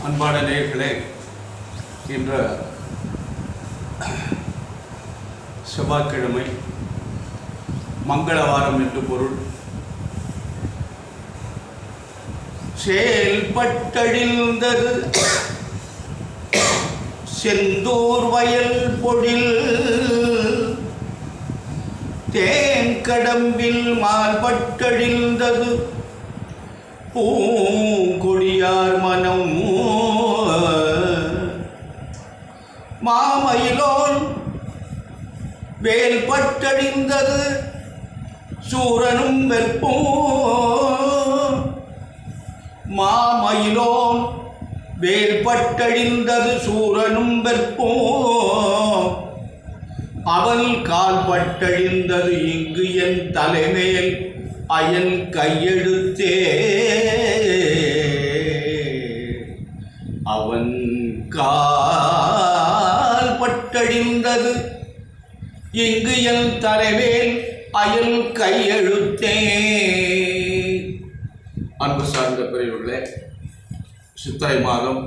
அன்பான நேயர்களே, இன்று செவ்வாய்க்கிழமை, மங்களவாரம் என்று பொருள். செயல்பட்டழிந்தது செந்தூர் வயல் பொழில், தேன்கடம்பில் மால்பட்டழிந்தது பூங்கொடியார் மனம். மாமயிலோன் வேல்பட்டழிந்தது சூரனும் வெற்பும். மாமயிலோன் வேல்பட்டழிந்தது சூரனும் வெற்பும். அவள் கால்பட்டழிந்தது இங்கு என் தலைமேல் அயன் கையெழுத்தே. அவன் கால்பட்டழிந்தது இங்கு என் தலைமேல் அயல் கையெழுத்தே. அன்பு சார்ந்த பெரியவர்களே, சித்திரை மாதம்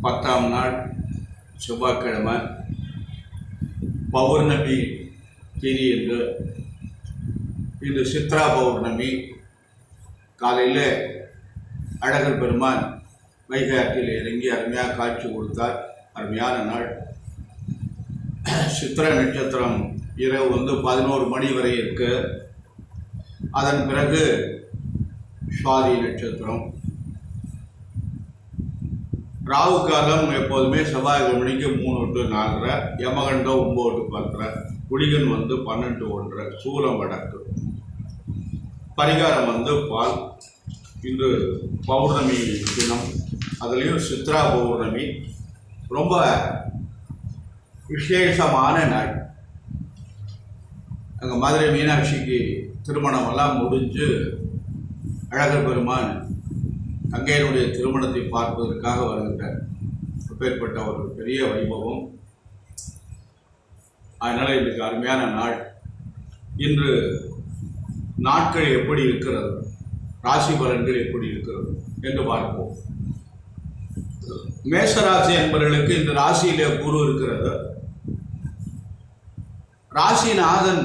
10ஆம் நாள் செவ்வாய்க்கிழமை, பௌர்ணமி திதி என்று. இது சித்ரா பௌர்ணமி. காலையில் அழகர் பெருமான் வைகை ஆற்றில் இறங்கி அருமையாக காட்சி கொடுத்தார். அருமையான நாள். சித்திரை நட்சத்திரம் இரவு 11 மணி வரை இருக்கு. அதன் பிறகு சுவாதி நட்சத்திரம். ராகு காலம் எப்போதுமே செவ்வாய்க்கிழமைக்கு 3 to 4:30, யமகண்டம் 9 to 10:30, குளிகன் 12 to 1:30, சூலம் வடக்கு, பரிகாரம் பால். இன்று பௌர்ணமி தினம், அதுலேயும் சித்ரா பௌர்ணமி. ரொம்ப விசேஷமான நாள். அங்கே மதுரை மீனாட்சிக்கு திருமணமெல்லாம் முடிஞ்சு அழகர் பெருமான் தங்கையனுடைய திருமணத்தை பார்ப்பதற்காக வருகின்றார். அப்பேற்பட்ட ஒரு பெரிய வைபவம். அதனால் இன்றைக்கு அருமையான நாள். இன்று நாட்கள் எப்படி இருக்கிறது, ராசி பலன்கள் எப்படி இருக்கிறது என்று பார்ப்போம். மேஷராசி என்பவர்களுக்கு இந்த ராசியிலே குரு இருக்கிறது. ராசிநாதன்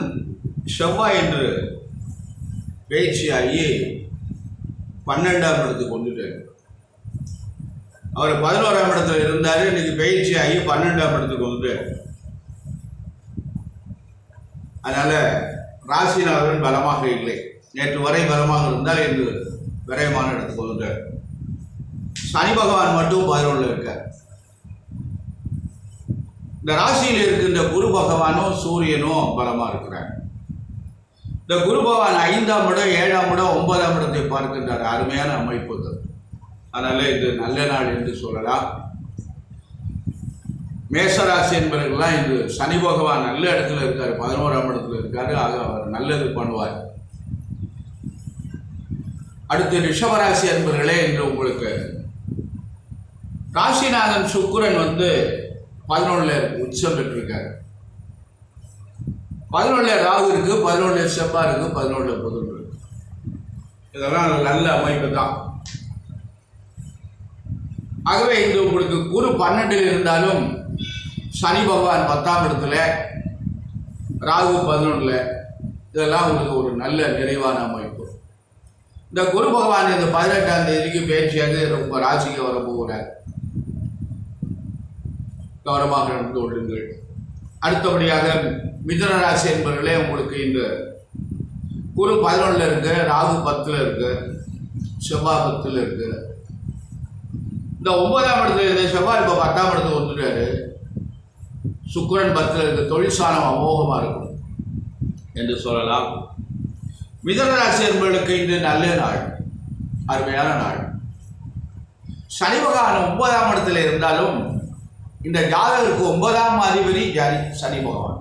செவ்வாய் என்று பேச்சியாகி 12ஆம் இடத்துக்கு கொண்டுட்டார். அவர் 11ஆம் இடத்துல இருந்தார். இன்னைக்கு பயிற்சியாகி 12ஆம் இடத்துக்கு வந்துட்டார். அதனால ராசிநாதன் பலமாக இல்லை. நேற்று வரை பலமாக இருந்தால் இன்று விரயமான இடத்துக்கு வந்துட்டார். சனி பகவான் மட்டும் 11 இருக்கார். இந்த ராசியில் இருக்கின்ற குரு பகவானும் சூரியனும் பலமாக இருக்கிறார். இந்த குரு பகவான் 5ஆம் இடம், 7ஆம் இடம், 9ஆம் இடத்தை பார்க்கின்றார். அருமையான அமைப்பு. அதனால இது நல்ல நாள் என்று சொல்லலாம். மேஷராசி என்பவர்கள்லாம் இன்று சனி பகவான் நல்ல இடத்துல இருக்கார், 11ஆம் இடத்துல இருக்காரு. ஆக அவர் நல்லது பண்ணுவார். அடுத்து ரிஷபராசி என்பவர்களே, இன்று உங்களுக்கு ராசிநாதன் சுக்கிரன் 11 உச்சம் பெற்றிருக்காரு. 11 ராகு இருக்கு, 11 செவ்வாய் இருக்கு, 11 புதன் இருக்கு. இதெல்லாம் நல்ல அமைப்பு தான். ஆகவே இன்று உங்களுக்கு குரு 12 இருந்தாலும் சனி பகவான் 10ஆம் இடத்துல, ராகு 11, இதெல்லாம் உங்களுக்கு ஒரு நல்ல நிறைவான அமைப்பு. இந்த குரு பகவான் இந்த 18ஆம் தேதிக்கு பேச்சியாக ரொம்ப ராசிக்கு வரப்போகிறார். கவனமாக நடந்து கொள்ளுங்கள். அடுத்தபடியாக மிதுன ராசி என்பவர்களே, உங்களுக்கு இந்த குரு 11 இருக்கு, ராகு 10 இருக்கு, செவ்வாய் 10 இருக்கு. இந்த 9ஆம் இடத்துல இருந்த செவ்வாய் இப்போ 10ஆம் இடத்துக்கு வந்துட்டாரு. சுக்கிரன் 10 இருக்கு. தொழிற்சாலம் அமோகமா இருக்கும் என்று சொல்லலாம். மிதுன ராசி என்பவர்களுக்கு இன்று நல்ல நாள், அருமையான நாள். சனி பகவான் 9ஆம் இடத்துல இருந்தாலும் இந்த ஜாதகருக்கு 9ஆம் அதிபதி சனி பகவான்.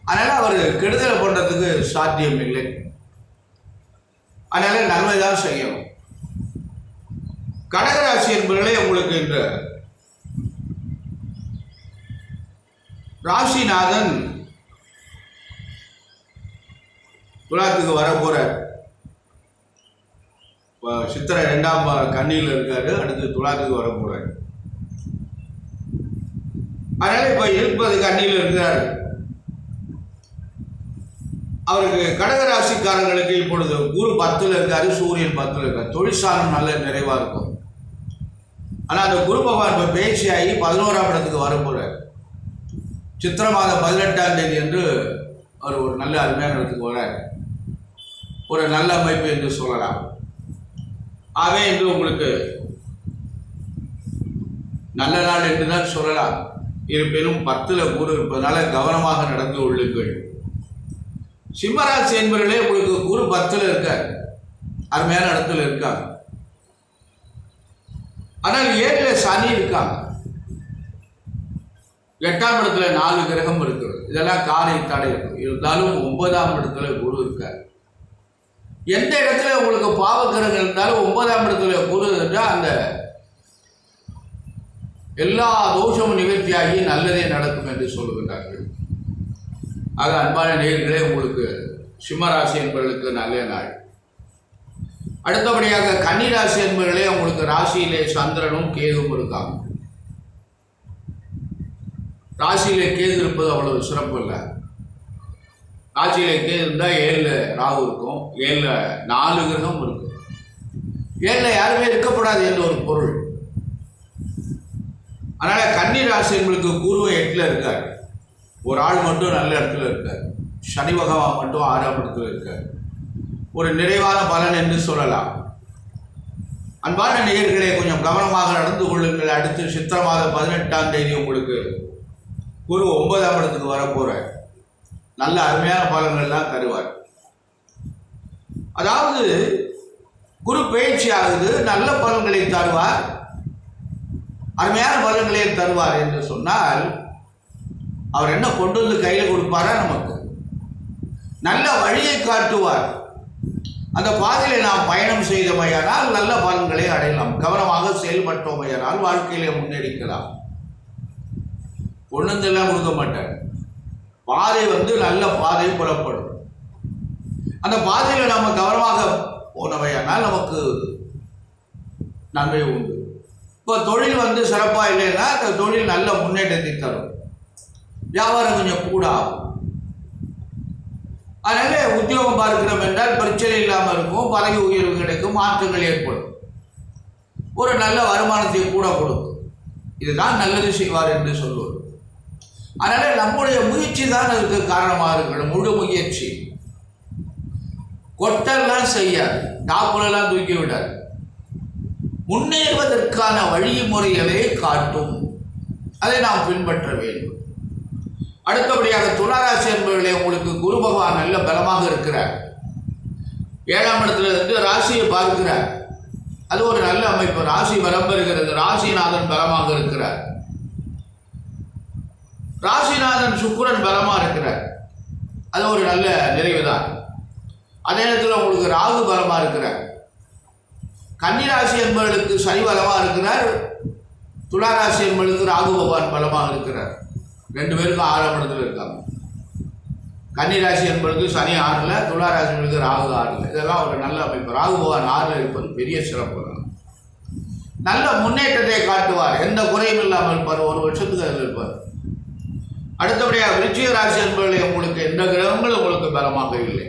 அதனால அவர் கெடுதலை பண்றதுக்கு சாத்தியம் இல்லை. அதனால நன்மைதான் செய்யணும். கடகராசி என்பவர்களே, உங்களுக்கு இந்த ராசிநாதன் துலாத்துக்கு வரப்போற சித்திரை 2ஆம் கன்னியில் இருக்காரு, அடுத்து துலாத்துக்கு வர போறாரு. அதனால இப்ப இருப்பது கன்னியில் இருக்கிறாரு. அவருக்கு கடகராசிக்காரங்களுக்கு இப்பொழுது குரு 10ல் இருக்காரு, சூரியன் 10ல் இருக்காரு. தொழிற்சாலம் நல்ல நிறைவா இருக்கும். ஆனா அந்த குரு பகவான் இப்ப பேச்சியாகி 11ஆம் இடத்துக்கு வர போறார். சித்திரை மாதம் 18ஆம் தேதி என்று அவர் ஒரு நல்ல அருமையான இடத்துக்கு வரார். ஒரு நல்ல அமைப்பு என்று சொல்லலாம். ஆகவே என்று உங்களுக்கு நல்ல நாள் என்றுதான் சொல்லலாம். இருப்பினும் 10ல் குரு இருப்பதனால கவனமாக நடந்து கொள்ளுங்கள். சிம்மராசி என்பவர்களே, உங்களுக்கு குரு 10ல் இருக்கார், அருமையான இடத்துல இருக்காங்க. ஆனால் 7ல் சனி இருக்காங்க. 8ஆம் இடத்துல 4 கிரகம் இருக்கிறது. இதெல்லாம் காரை தடை இருக்கும். இருந்தாலும் 9ஆம் இடத்துல குரு இருக்கார். எந்த இடத்துல உங்களுக்கு பாவ கிரகம் இருந்தாலும் 9ஆம் இடத்துல குரு இருந்தால் அந்த எல்லா தோஷமும் நிவர்த்தியாகி நல்லதே நடக்கும் என்று சொல்லுகின்றார்கள். ஆக அன்பான நேயர்களே, உங்களுக்கு சிம்மராசி என்பவர்களுக்கு நல்ல நாள். அடுத்தபடியாக கன்னிராசி என்பவர்களே, உங்களுக்கு ராசியிலே சந்திரனும் கேதுவும் இருக்காங்க. ராசியிலே கேது இருப்பது அவ்வளவு சிறப்பு இல்லை. ராசியிலே கேது இருந்தால் 7ல் ராகு இருக்கும், 7ல் 4 கிரகம் இருக்கும். 7ல் யாருமே இருக்கப்படாது என்ற ஒரு பொருள். அதனால கன்னிராசி என்பவர்களுக்கு குரு 8ல் இருக்கார். ஒரு ஆள் மட்டும் நல்ல இடத்துல இருக்கார். சனி பகவான் மட்டும் 6ஆம் இடத்துல இருக்கார். ஒரு நிறைவான பலன் என்று சொல்லலாம். அன்பான நேயர்களே, கொஞ்சம் கவனமாக நடந்து கொள்ளுங்கள். அடுத்து சித்திரை மாதம் 18ஆம் தேதி உங்களுக்கு குரு 9ஆம் இடத்துக்கு வரப்போறார். நல்ல அருமையான பலன்கள்லாம் தருவார். அதாவது குரு பயிற்சி ஆகுது, நல்ல பலன்களை தருவார், அருமையான பலன்களை தருவார் என்று சொன்னால் அவர் என்ன கொண்டு வந்து கையில் கொடுப்பாரா? நமக்கு நல்ல வழியை காட்டுவார். அந்த பாதையில நாம் பயணம் செய்தமையானால் நல்ல பலன்களை அடையலாம். கவனமாக செயல்பட்டோமையானால் வாழ்க்கையிலே முன்னேறிக்கலாம். பொண்ணுந்தெல்லாம் கொடுக்க மாட்டார். பாதை நல்ல பாதை புலப்படும். அந்த பாதையில நம்ம கவனமாக போனவையானால் நமக்கு நன்மை உண்டு. இப்போ தொழில் சிறப்பாக இல்லைன்னா அந்த தொழில் நல்ல முன்னேற்றத்தை தரும். வியாபாரம் கொஞ்சம் கூட ஆகும். அதனால உத்தியோகம் பார்க்கிறோம் என்றால் பிரச்சனை இல்லாமல் இருக்கும், பதவி உயர்வு கிடைக்கும், மாற்றங்கள் ஏற்படும், ஒரு நல்ல வருமானத்தை கூட கொடுக்கும். இதுதான் நல்லது செய்வார் என்று சொல்லுவது. அதனால நம்முடைய முயற்சி தான் அதுக்கு காரணமாக இருக்கணும். முழு முயற்சி. கொட்டெல்லாம் செய்யாது, டாப்புலாம் தூக்கி விடாது. முன்னேறுவதற்கான வழிமுறைகளை காட்டும். அதை நாம் பின்பற்ற வேண்டும். அடுத்தபடியாக துளாராசி என்பவர்களே, உங்களுக்கு குரு பகவான் நல்ல பலமாக இருக்கிறார். 7ஆம் இடத்துல இருந்து ராசியை பார்க்கிறார். அது ஒரு நல்ல அமைப்பு. ராசி பலம் பெறுகிறது. ராசிநாதன் பலமாக இருக்கிறார். ராசிநாதன் சுக்கிரன் பலமா இருக்கிறார். அது ஒரு நல்ல நிறைவுதான். அதே நேரத்தில் உங்களுக்கு ராகு பலமா இருக்கிறார். கன்னிராசி என்பவர்களுக்கு சனி பலமா இருக்கிறார். துளாராசி என்பவர்களுக்கு ராகு பகவான் பலமாக இருக்கிறார். 2 பேருக்கும் 6ஆம் இடத்துல இருக்காங்க. கன்னிராசி என்பவர்களுக்கு சனி 6ல், துளாராசி என்பவர்களுக்கு ராகு 6ல். இதெல்லாம் ஒரு நல்ல அமைப்பு. ராகு பகவான் 6ல் இருப்பது பெரிய சிறப்பு. நல்ல முன்னேற்றத்தை காட்டுவார். எந்த குறையும் இல்லாமல் இருப்பார். 1 வருஷத்துக்கு அதில் இருப்பார். அடுத்தபடியாக விருச்சிக ராசி என்பவர்களை, உங்களுக்கு எந்த கிரகங்களும் உங்களுக்கு பலமாக இல்லை.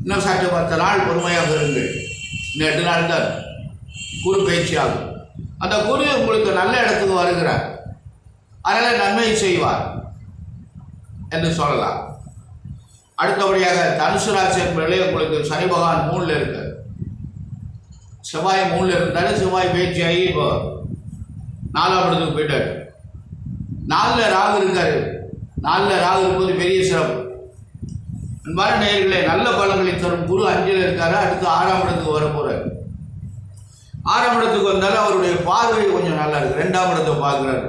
இன்னும் சற்று 10 நாள் பொறுமையாக இருங்கள். இன்னும் 8 நாள் தான் குரு பயிற்சி ஆகும். அந்த குரு உங்களுக்கு நல்ல இடத்துக்கு வருகிறார். அதனால் நன்மை செய்வார் என்று சொல்லலாம். அடுத்தபடியாக தனுசு ராசி என்பவர்களே, உங்களுக்கு சனி பகவான் 3ல் இருக்கார். செவ்வாய் 3ல் இருந்தாலும் செவ்வாய் பயிற்சியாகி இப்போ 4ஆம் இடத்துக்கு போயிட்டார். 4ல் ராகு இருக்காரு. 4ல் ராகு இருப்பது பெரிய சிறப்பு. அன்பான நேயர்களே, நல்ல பலன்களை தரும் குரு 5ல் இருக்காரு. அடுத்து 6ஆம் இடத்துக்கு வர போறாரு. 6ஆம் இடத்துக்கு வந்தாலும் அவருடைய பார்வை கொஞ்சம் நல்லா இருக்கு. 2ஆம் இடத்தை பார்க்கிறாரு.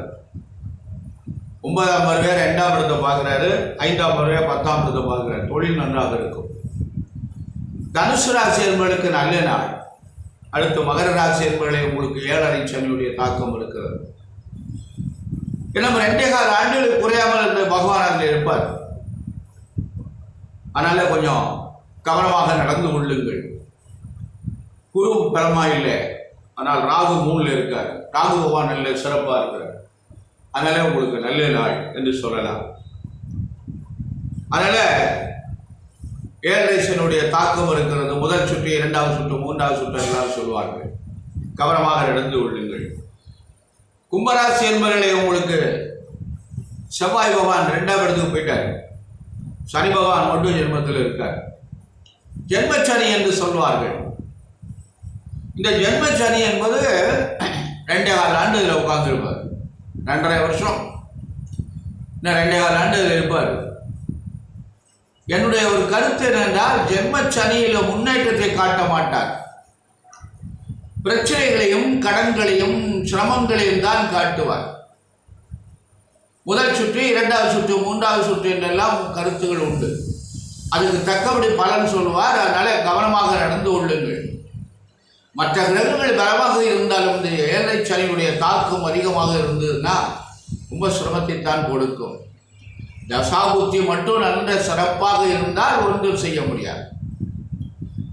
9ஆம் வருவே 2ஆம் இடத்தை பார்க்கிறாரு. 5ஆம் வருவே 10ஆம் இடத்தை பார்க்கிறாரு. தொழில் நன்றாக இருக்கும். தனுசு ராசி என்பவர்களுக்கு நல்ல நாள். அடுத்து மகர ராசி என்பவர்களை, உங்களுக்கு 7.5 சனியுடைய தாக்கம் இருக்கிறது. நம்ம 2.25 ஆண்டுகளுக்கு குறையாமல் இருந்த பகவான் அதில் இருப்பார். அதனால கொஞ்சம் கவனமாக நடந்து கொள்ளுங்கள். குரு பலமா இல்லை, ஆனால் ராகு 3ல் இருக்கார். ராகு பகவான் நல்ல சிறப்பாக இருக்கிறார். அதனால உங்களுக்கு நல்ல நாள் என்று சொல்லலாம். அதனால ஏழரைசனுடைய தாக்கம் இருக்கிறது. முதல் சுற்று, 2வது சுற்று, 3வது சுற்று எல்லாம் சொல்வார்கள். கவனமாக நடந்து கொள்ளுங்கள். கும்பராசி என்பவர்களே, உங்களுக்கு செவ்வாய் பகவான் 2ஆம் இடத்துக்கு போயிட்டார். சனி பகவான் மட்டும் ஜென்மத்தில் இருக்கார். ஜென்மச்சனி என்று சொல்வார்கள். இந்த ஜென்மச்சனி என்பது 2.25 ஆண்டு இதில் உட்கார்ந்துருப்பார். 2.5 வருஷம், இன்னும் 2.25 ஆண்டு இதில் இருப்பார். என்னுடைய ஒரு கருத்து என்னென்றால், ஜென்மச்சனியில் முன்னேற்றத்தை காட்ட மாட்டார். பிரச்சனைகளையும் கடன்களையும் சிரமங்களையும் தான் காட்டுவார். முதல் சுற்று, 2வது சுற்று, 3வது சுற்று என்றெல்லாம் கருத்துகள் உண்டு. அதுக்கு தக்கபடி பலன் சொல்வார். அதனால கவனமாக நடந்து கொள்ளுங்கள். மற்ற கிரகங்கள் பலமாக இருந்தாலும் இந்த ஏழரை சனியுடைய தாக்கம் அதிகமாக இருந்ததுன்னா ரொம்ப சிரமத்தை தான் கொடுக்கும். தசாபுத்தி மட்டும் நல்ல சிறப்பாக இருந்தால் ஒன்றும் செய்ய முடியாது.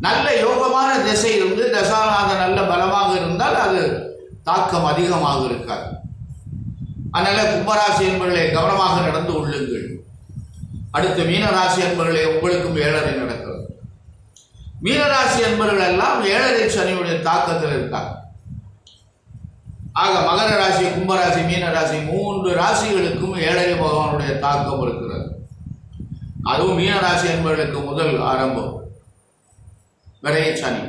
நல்ல யோகமான திசை இருந்து தசாநாத நல்ல பலமாக இருந்தால் அது தாக்கம் அதிகமாக இருக்காது. அதனால கும்பராசி என்பவர்களே, கவனமாக நடந்து கொள்ளுங்கள். அடுத்து மீனராசி என்பவர்களே, உங்களுக்கும் 7.5 நடக்கிறது. மீனராசி என்பவர்கள் எல்லாம் 7.5 சனியுடைய தாக்கத்தில் இருக்காங்க. ஆக மகர ராசி, கும்பராசி, மீனராசி 3 ராசிகளுக்கும் 7.5 பகவானுடைய தாக்கம் இருக்கிறது. அதுவும் மீனராசி என்பவர்களுக்கு முதல் ஆரம்பம் விரைய சனி.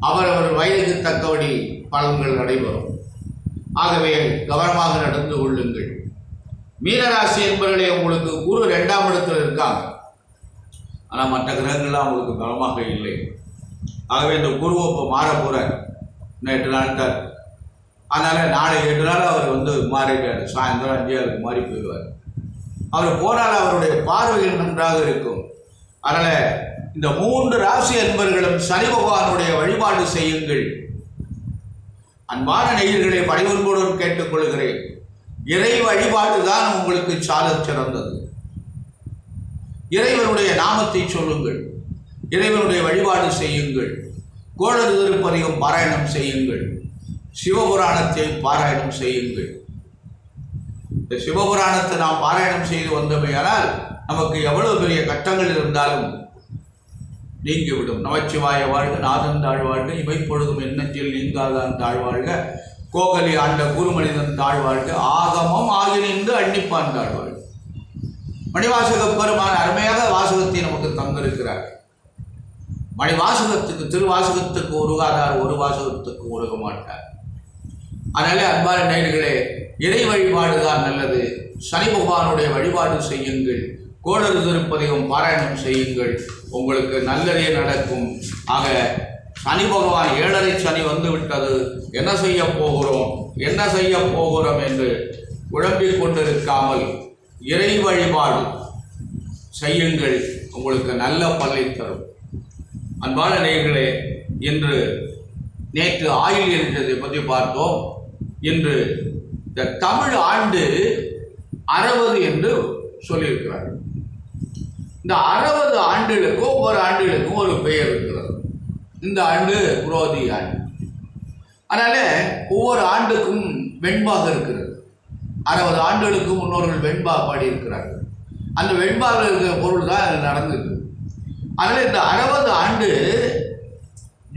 அவரவர் வயதுக்கு தக்கபடி பலன்கள் நடைபெறும். ஆகவே கவனமாக நடந்து கொள்ளுங்கள். மீனராசி என்பவர்களே, உங்களுக்கு குரு 2ஆம் இடத்தில் இருக்காங்க. ஆனால் மற்ற கிரகங்கள்லாம் உங்களுக்கு பலமாக இல்லை. ஆகவே இந்த குருவை இப்போ மாற போகிறார். இன்னும் 8 நாள் தான். அதனால் நாளை 8 நாள் அவர் மாறிட்டார். சாயந்தரம் 5 மாறி போயிடுவார். அவர் போனால் அவருடைய பார்வைகள் நன்றாக இருக்கும். அதனால் இந்த 3 ராசி என்பவர்களும் சனி பகவானுடைய வழிபாடு செய்யுங்கள். அன்பான நேயர்களை பணிவன்போடு கேட்டுக்கொள்கிறேன். இறை வழிபாடு தான் உங்களுக்கு சாலச் சிறந்தது. இறைவனுடைய நாமத்தை சொல்லுங்கள். இறைவனுடைய வழிபாடு செய்யுங்கள். கோளறு திருப்பதிகம் பாராயணம் செய்யுங்கள். சிவபுராணத்தை பாராயணம் செய்யுங்கள். இந்த சிவபுராணத்தை நாம் பாராயணம் செய்து வந்தமையானால் நமக்கு எவ்வளவு பெரிய கட்டங்கள் இருந்தாலும் நீங்கிவிடும். நமச்சிவாய வாழ்க, நாதன் தாழ்வாழ்க, இமைப்பொழுதும் எண்ணத்தில் நீங்காதான் தாழ்வாழ்க, கோகலி ஆண்ட குருமனிதன் தாழ்வாழ்க, ஆகமம் ஆகி நின்று அன்னிப்பான் தாழ்வாழ்க. மணிவாசக பெருமான அருமையாக வாசகத்தை நமக்கு தந்திருக்கிறார். மணிவாசகத்துக்கு, திருவாசகத்துக்கு உருகாதார், ஒரு வாசகத்துக்கு உருக மாட்டார். அதனால அன்பான நேயர்களே, இறை வழிபாடு தான் நல்லது. சனி பகவானுடைய வழிபாடு செய்யுங்கள். கோளறு திருப்பதிகம் பாராயணம் செய்யுங்கள். உங்களுக்கு நல்லதே நடக்கும். ஆக சனி பகவான் 7.5 சனி வந்து விட்டது. என்ன செய்ய போகிறோம் என்று குழம்பிக் கொண்டிருக்காமல் இறை வழிபாடு செய்யுங்கள். உங்களுக்கு நல்ல பலனை தரும். அன்பான நேயர்களே, நேற்று ஆயில் எரிச்சதை பற்றி பார்த்தோம். இன்று இந்த தமிழ் ஆண்டு 60 என்று சொல்லியிருக்கிறார். இந்த 60 ஆண்டுகளுக்கும் ஒவ்வொரு ஆண்டுகளுக்கும் ஒரு பெயர் இருக்கிறது. இந்த ஆண்டு குரோதி ஆண்டு. அதனால ஒவ்வொரு ஆண்டுக்கும் வெண்பாக இருக்கிறது. 60 ஆண்டுகளுக்கு முன்னோர்கள் வெண்பா பாடி இருக்கிறார்கள். அந்த வெண்பாவில் இருக்கிற பொருள் தான் அது நடந்தது. அதனால் இந்த 60 ஆண்டு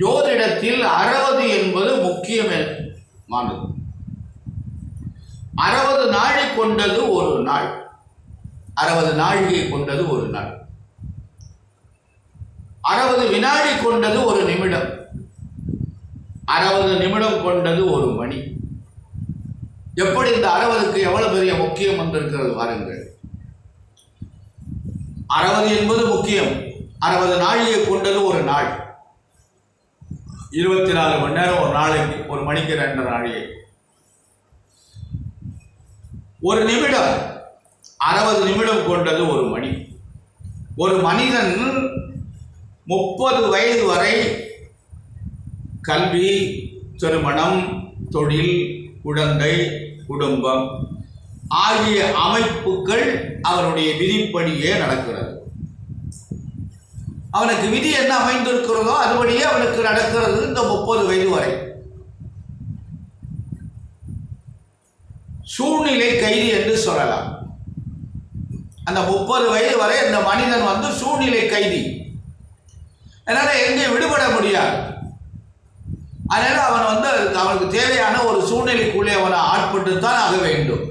ஜோதிடத்தில் 60 என்பது முக்கியமானது. 60 நாழி கொண்டது ஒரு நாள். 60 நாழிகை கொண்டது ஒரு நாள். 60 வினாடி கொண்டது ஒரு நிமிடம். 60 நிமிடம் கொண்டது ஒரு மணி. எப்படி இந்த 60க்கு எவ்வளவு பெரிய முக்கியம் வந்திருக்கிறது பாருங்கள். 60 என்பது முக்கியம். 60 நாழிகை கொண்டது ஒரு நாள். 24 மணி நேரம் ஒரு நாளைக்கு, ஒரு மணிக்கு 2 நாழிகை. ஒரு நிமிடம் 60 நிமிடம் கொண்டது ஒரு மணி. ஒரு மனிதன் 30 வயது வரை கல்வி, திருமணம், தொழில், குழந்தை, குடும்பம் ஆகிய அமைப்புகள் அவருடைய விதிப்படியே நடக்கிறது. அவனுக்கு விதி என்ன அமைந்திருக்கிறதோ அதுபடியே அவனுக்கு நடக்கிறது இந்த 30 வயது வரை. சூழ்நிலை கைதி என்று சொல்லலாம். அந்த 30 வயது வரை அந்த மனிதன் சூழ்நிலை கைதி. அதனால எங்கே விடுபட முடியாது. அதனால அவன் அவனுக்கு தேவையான ஒரு சூழ்நிலைக்குள்ளே அவனை ஆட்பட்டுத்தான் ஆக வேண்டும்.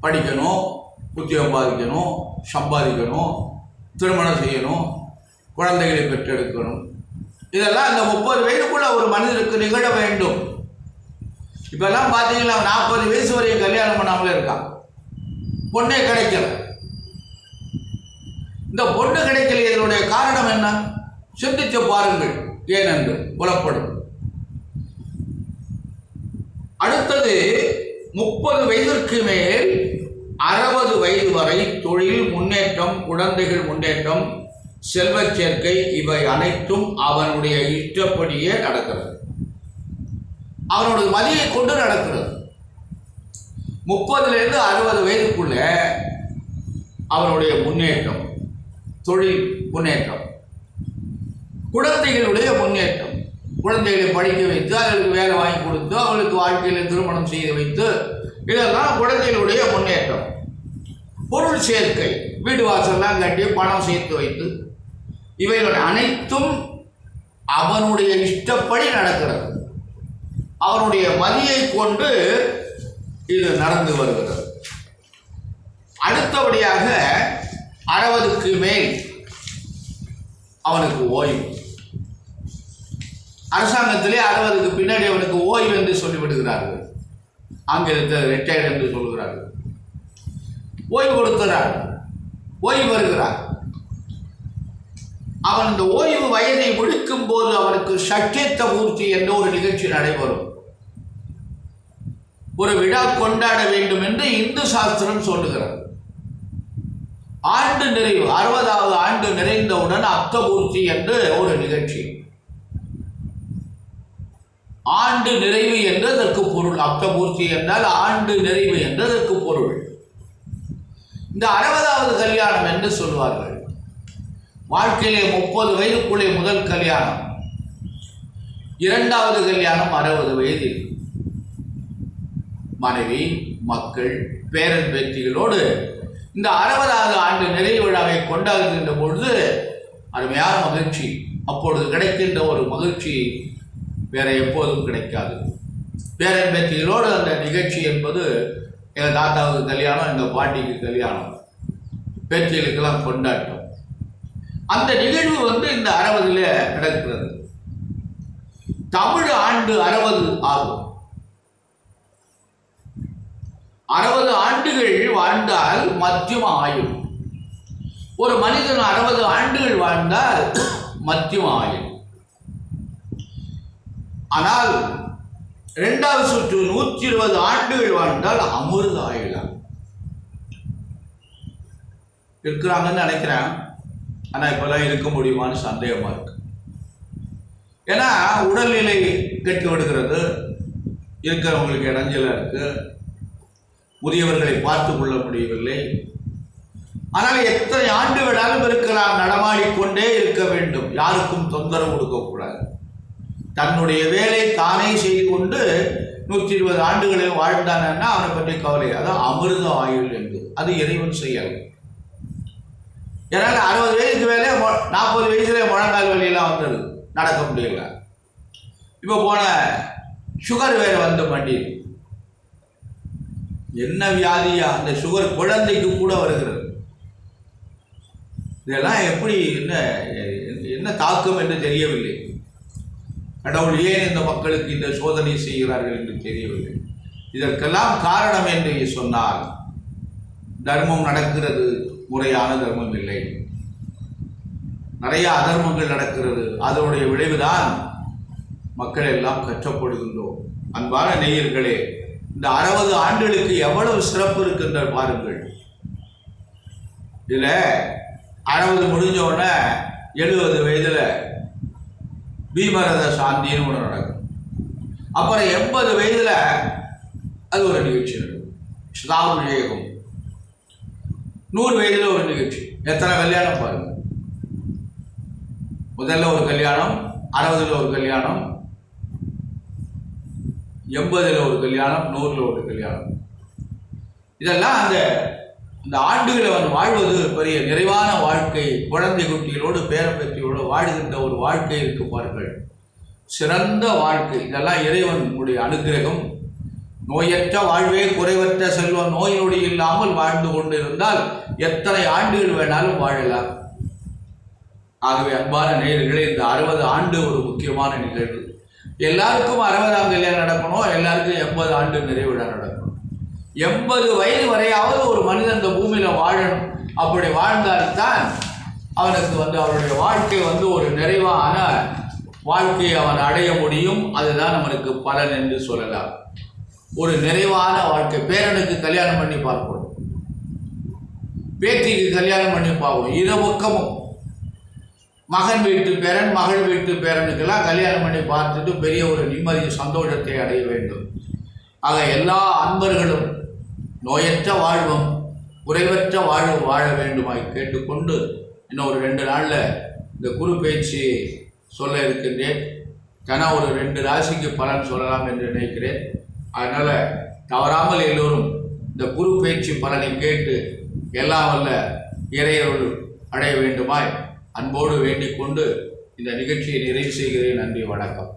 படிக்கணும், உத்தியோகம் சம்பாதிக்கணும், திருமணம் செய்யணும், குழந்தைகளை பெற்றெடுக்கணும். இதெல்லாம் அந்த 30 வயதுக்குள்ள ஒரு மனிதனுக்கு நிகழ வேண்டும். இப்பெல்லாம் பார்த்தீங்கன்னா 40 வயசு வரையும் கல்யாணம் பண்ணாமலே இருக்கான். பொண்ணே கிடைக்கல. இந்த பொண்ணு கிடைக்கல, இதனுடைய காரணம் என்ன? சிந்தித்து பாருங்கள், ஏனென்று புலப்படும். அடுத்தது 30 வயதிற்கு மேல் 60 வயது வரை தொழில் முன்னேற்றம், குழந்தைகள் முன்னேற்றம், செல்வச் சேர்க்கை இவை அனைத்தும் அவனுடைய இஷ்டப்படியே நடக்கிறது. அவனுடைய மதியை கொண்டு நடக்கிறது. 30லிருந்து 60 வயதுக்குள்ள அவனுடைய முன்னேற்றம், தொழில் முன்னேற்றம், குழந்தைகளுடைய முன்னேற்றம், குழந்தைகளை படிக்க வைத்து அவர்களுக்கு வேலை வாங்கி கொடுத்து அவர்களுக்கு வாழ்க்கையில் திருமணம் செய்து வைத்து, இதெல்லாம் குழந்தைகளுடைய முன்னேற்றம். பொருள் சேர்க்கை, வீடு வாசல்லாம் கட்டி பணம் சேர்த்து வைத்து, இவைகள் அனைத்தும் அவனுடைய இஷ்டப்படி நடக்கிறது. அவனுடைய மதியை கொண்டு இது நடந்து வருகிறது. அடுத்தபடியாக 60க்கு மேல் அவனுக்கு ஓய்வு. அரசாங்கத்திலே 60க்கு பின்னாடி அவனுக்கு ஓய்வு என்று சொல்லிவிடுகிறார்கள். ஆங்கிலத்தில் ரிட்டையர்ட் என்று சொல்கிறார்கள். ஓய்வு கொடுக்கிறார், ஓய்வு வருகிறார். அவன் இந்த ஓய்வு வயதை முடிக்கும் போது அவனுக்கு சட்சேத்த பூர்த்தி என்ற ஒரு நிகழ்ச்சி நடைபெறும். ஒரு விழா கொண்டாட வேண்டும் என்று இந்து சாஸ்திரம் சொல்லுகிறது. ஆண்டு நிறைவு, 60வது ஆண்டு நிறைந்தவுடன் அப்தபூர்த்தி என்று ஒரு நிகழ்ச்சி. ஆண்டு நிறைவு என்றதற்கு பொருள். அப்தபூர்த்தி என்றால் ஆண்டு நிறைவு என்றதற்கு பொருள். இந்த 60வது கல்யாணம் என்று சொல்வார்கள். வாழ்க்கையிலே 30 வயதுக்குள்ளே முதல் கல்யாணம், 2வது கல்யாணம் 60 வயதில். மனைவி, மக்கள், பேரன் பேத்திகளோடு இந்த 60வது ஆண்டு நிறைவு விழாவை கொண்டாடுகின்ற பொழுது அருமையான மகிழ்ச்சி. அப்பொழுது கிடைக்கின்ற ஒரு மகிழ்ச்சி வேற எப்போதும் கிடைக்காது. பேரன் பேத்திகளோடு அந்த நிகழ்ச்சி என்பது, எங்கள் தாத்தாவுக்கு கல்யாணம், எங்கள் பாட்டிக்கு கல்யாணம், பேத்திகளுக்கெல்லாம் கொண்டாட்டம். அந்த நிகழ்வு இந்த 60ல் நடக்கிறது. தமிழ் ஆண்டு 60 ஆகும். 60 ஆண்டுகள் வாழ்ந்தால் மத்தியம ஆயுள். ஒரு மனிதன் 60 ஆண்டுகள் வாழ்ந்தால் மத்தியம ஆயுள். ஆனால் 2வது சுற்று 120 ஆண்டுகள் வாழ்ந்தால் அமிர்த ஆயுள் இருக்கிறாங்கன்னு நினைக்கிறேன். ஆனால் இப்பெல்லாம் இருக்க முடியுமான்னு சந்தேகமா இருக்கு. ஏன்னா உடல்நிலை கெட்டு விடுகிறது, இருக்கிறவங்களுக்கு இடைஞ்சலா இருக்கு, முதியவர்களை பார்த்து கொள்ள முடியவில்லை. ஆனால் எத்தனை ஆண்டு விடாலும் இருக்கலாம், நடமாடிக்கொண்டே இருக்க வேண்டும், யாருக்கும் தொந்தரவு கொடுக்கக்கூடாது. தன்னுடைய வேலை தானே செய்து கொண்டு 120 ஆண்டுகளில் வாழ்ந்தானா அவனை பற்றி கவலை. அதான் அமிர்த ஆயுள் என்று. அது இறைவன் செய்யலை. ஏன்னா 60 வயதுக்கு மேலே 40 வயசுல முழங்கால் வலியெல்லாம் வந்தது, நடக்க முடியல. இப்போ போன சுகர் வேற வண்டி. என்ன வியாதியா? அந்த சுகர் குழந்தைக்கு கூட வருகிறது. இதெல்லாம் எப்படி என்ன தாக்கம் என்று தெரியவில்லை. கடவுள் ஏன் இந்த மக்களுக்கு இந்த சோதனை செய்கிறார்கள் என்று தெரியவில்லை. இதற்கெல்லாம் காரணம் என்று சொன்னால், தர்மம் நடக்கிறது, முறையான தர்மம் இல்லை, நிறைய அதர்மங்கள் நடக்கிறது. அதனுடைய விளைவுதான் மக்கள் எல்லாம் கஷ்டப்படுகின்றோம். அன்பான நேயர்களே, இந்த 60 ஆண்டுகளுக்கு எவ்வளவு சிறப்பு இருக்கின்ற பாருங்கள். இதுல 60 முடிஞ்ச உடனே 70 வயதுல பீமரத சாந்தின்னு ஒன்று நடக்கும். அப்புறம் 80 வயதுல அது ஒரு நிகழ்ச்சி நடக்கும், ஸ்தாபகம். 100 வயதுல ஒரு நிகழ்ச்சி. எத்தனை கல்யாணம் பாருங்க. முதல்ல ஒரு கல்யாணம், 60ல் ஒரு கல்யாணம், 80ல் ஒரு கல்யாணம், 100ல் ஒரு கல்யாணம். இதெல்லாம் அந்த ஆண்டுகளை அவன் வாழ்வது பெரிய நிறைவான வாழ்க்கை. குழந்தை குட்டிகளோடு பேரம்பேத்தியோடு வாழ்கின்ற ஒரு வாழ்க்கை இருக்கு பாருங்கள், சிறந்த வாழ்க்கை. இதெல்லாம் இறைவனுடைய அனுகிரகம். நோயற்ற வாழ்வே குறைவற்ற செல்வம், நோய் நொடி இல்லாமல் வாழ்ந்து கொண்டு இருந்தால் எத்தனை ஆண்டுகள் வேணாலும் வாழலாம். ஆகவே அன்பான நேயர்களே, இந்த 60 ஆண்டு ஒரு முக்கியமான நிகழ்வு. எல்லாருக்கும் 60ஆம் கல்யாணம் நடக்கணும், எல்லாருக்கும் 80 ஆண்டு நிறைவிழா நடக்கணும். 80 வயது வரையாவது ஒரு மனிதன் இந்த பூமியில வாழணும். அப்படி வாழ்ந்தால்தான் அவனுக்கு அவனுடைய வாழ்க்கை ஒரு நிறைவான வாழ்க்கையை அவன் அடைய முடியும். அதுதான் அவனுக்கு பலன் என்று சொல்லலாம். ஒரு நிறைவான வாழ்க்கை. பேரனுக்கு கல்யாணம் பண்ணி பார்ப்போம், பேத்திக்கு கல்யாணம் பண்ணி பார்ப்போம். இரு பக்கமும் மகன் வீட்டு பேரன், மகள் வீட்டு பேரனுக்கெல்லாம் கல்யாணம் பண்ணி பார்த்துட்டு பெரிய ஒரு நிம்மதி சந்தோஷத்தை அடைய வேண்டும். ஆக எல்லா அன்பர்களும் நோயற்ற வாழ்வும் குறைவற்ற வாழ்வும் வாழ வேண்டுமாய் கேட்டுக்கொண்டு, இன்னும் ஒரு 2 நாளில் இந்த குரு பேச்சு சொல்ல இருக்கின்றேன். ஒரு 2 ராசிக்கு பலன் சொல்லலாம் என்று நினைக்கிறேன். அதனால் தவறாமல் எல்லோரும் இந்த குரு பேச்சு பலனை கேட்டு எல்லாம் வல்ல இறையருள் அடைய வேண்டுமாய் அன்போடு வேண்டிக் கொண்டு இந்த நிகழ்ச்சியை நிறைவு செய்கிறேன். நன்றி, வணக்கம்.